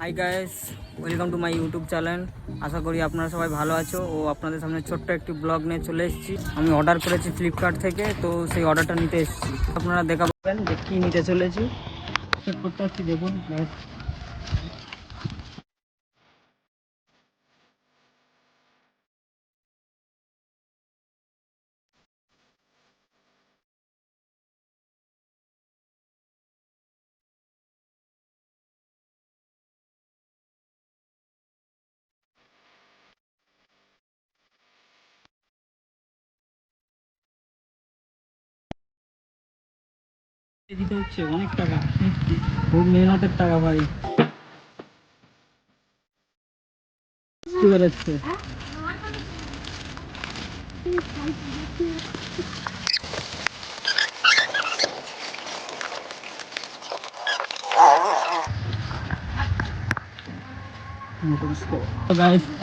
High guys, welcome to my YouTube channel. আশা করি আপনারা সবাই ভালো আছো ও আপনাদের সামনে ছোট্ট একটি ব্লগ নিয়ে চলে এসেছি। আমি অর্ডার করেছি ফ্লিপকার্ট থেকে, তো সেই অর্ডারটা নিতে এসেছি। আপনারা দেখা পাবেন যে কী নিতে চলেছি। চেক করতে পারছি, দেখুন দিতে হচ্ছে অনেক টাকা, খুব মেহনতের টাকা ভাই, বুঝতে পেরেছে।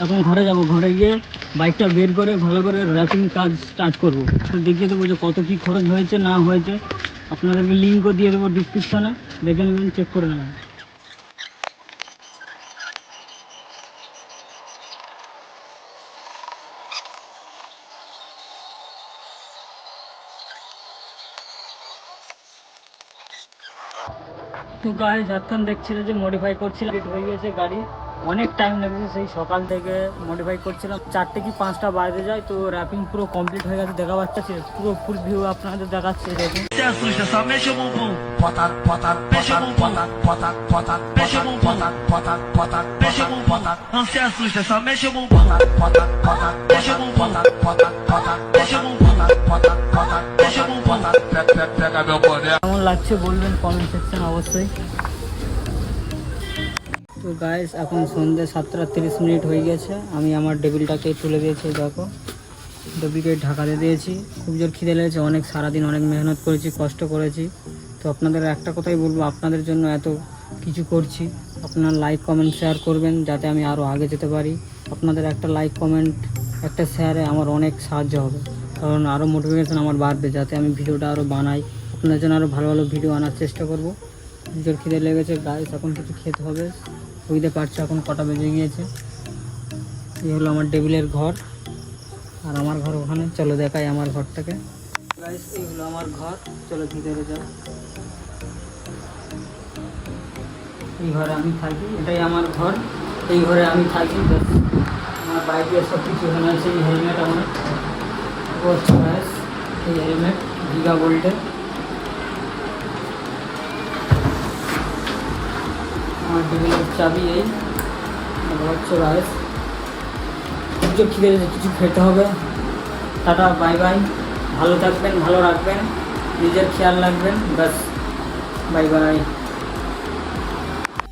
এখন ঘরে যাব, ঘরে গিয়ে বাইকটা বের করে ভালো করে র্যাপিং কাজ স্টার্ট করবো। তো দেখিয়ে দেবো যে কত কী খরচ হয়েছে না হয়েছে। আপনাদেরকে লিঙ্কও দিয়ে দেবো ডিসক্রিপশানে, দেখে নেবেন, চেক করে নেবেন। তো গাড়ি এখন দেখছিল যে মডিফাই করছিলাম, লেট হয়ে গেছে গাড়ি, অনেক টাইম লেগেছে। সেই সকাল থেকে মডিফাই করছিলাম, 4টে কি 5টা বাজে যায়। তো র্যাপিং পুরো কমপ্লিট হয়ে গেছে, দেখা পাচ্ছে পুরো ফুল ভিউ আপনাদের দেখাচ্ছে। দেখুন Só mexe o bumbum, bota, bota, mexe o bumbum, bota, bota, mexe o bumbum, bota, bota, mexe o bumbum. Não se assusta, só mexe o bumbum, bota, bota, mexe o bumbum, bota, bota, mexe o bumbum, bota, bota, mexe o bumbum. Pega meu boné. কেমন লাগছে বলবেন comment section অবশ্যই। তো guys এখন সন্ধ্যে 7:30 হয়ে গেছে। আমি আমার টেবিলটাকে তুলে দিয়েছি, দেখো টেবিলকে ঢাকা দিয়ে দিয়েছি। খুব জোর খিদে লেগেছে, অনেক সারাদিন অনেক মেহনত করেছি, কষ্ট করেছি। তো আপনাদের একটা কথাই বলবো, আপনাদের জন্য এত কিছু করছি, আপনার লাইক কমেন্ট শেয়ার করবেন যাতে আমি আরও আগে যেতে পারি। আপনাদের একটা লাইক কমেন্ট একটা শেয়ারে আমার অনেক সাহায্য হবে, কারণ আরও মোটিভেশন আমার বাড়বে যাতে আমি ভিডিওটা আরও বানাই, আপনাদের জন্য আরও ভালো ভালো ভিডিও আনার চেষ্টা করবো। জোর খিদে লেগেছে গাইস, এখন কিছু খেতে হবে। বুঝতে পারছো এখন কটা বেজে গিয়েছে। এই হলো আমার টেবিলের ঘর, আর আমার ঘর ওখানে। চলো দেখাই আমার ঘরটাকে গাইস। এই হলো আমার ঘর, চলো ভিতরে যাও। এই ঘরে আমি থাকি, এটাই আমার ঘর, এই ঘরে আমি থাকি। আমার বাইকের সব কিছু এখানে আছে। এই হেলমেট আমার গাইস, এই হেলমেট গিগা গোল্ডের। আমার টেবিলের চাবি এই হচ্ছে গাইস। কিছু খিদে কিছু খেতে হবে। টাটা, বাই বাই, ভালো থাকবেন, ভালো রাখবেন, নিজের খেয়াল রাখবেন, ব্যাস, বাই বাই।